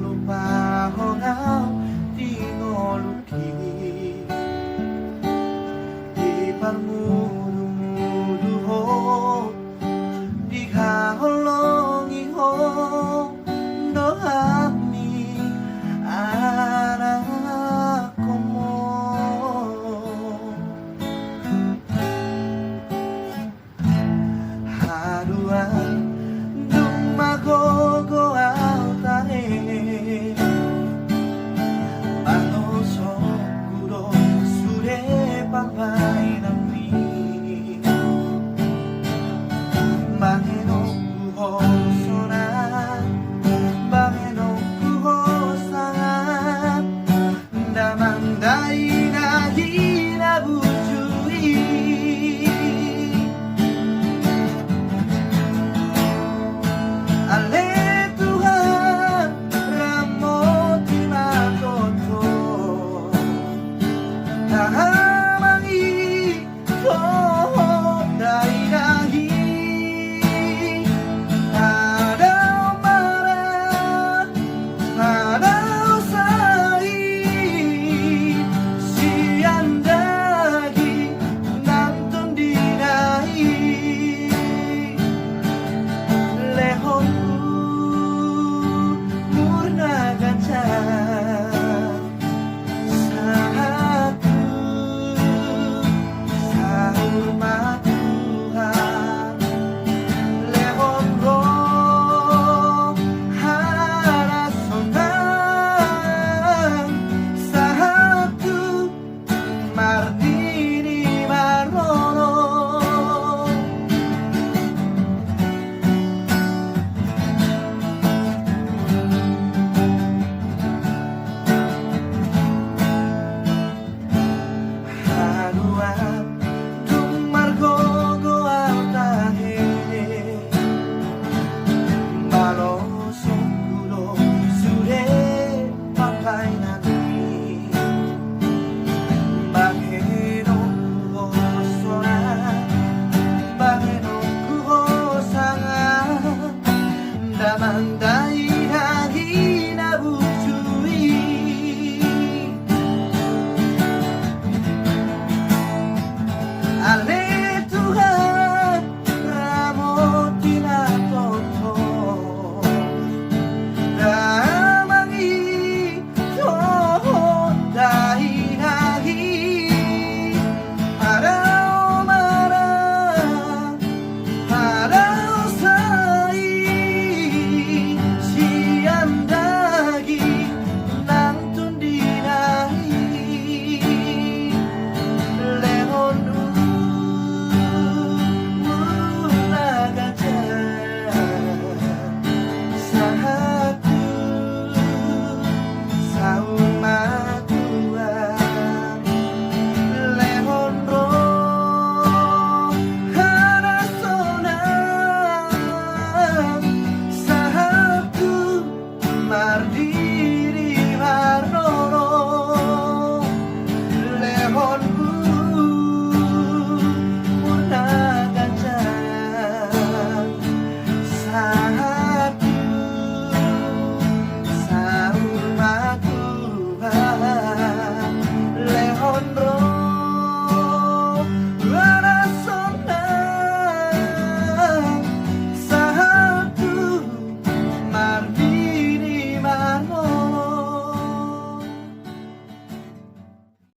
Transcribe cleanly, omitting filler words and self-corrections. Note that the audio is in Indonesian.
lupa hongau tingoluki di parmudu ho di kaholongi ho dohami anakku haruan dumagogo autahe bano sokuro sure pampai nami bangeno kuho sona bangeno kuho sangat damandai na hinabujui Ale Tuhan ramoti makoto tahamangi oh dairahi ada marah ada usai siandagi nantun dinai lehonku murna gaca satu sama Tuhan lehonku harasonan satu mardini marono haruan dumargogo autahe balo sokuro sure papai nani bangeno kuho sona bangeno kuho sangat damandai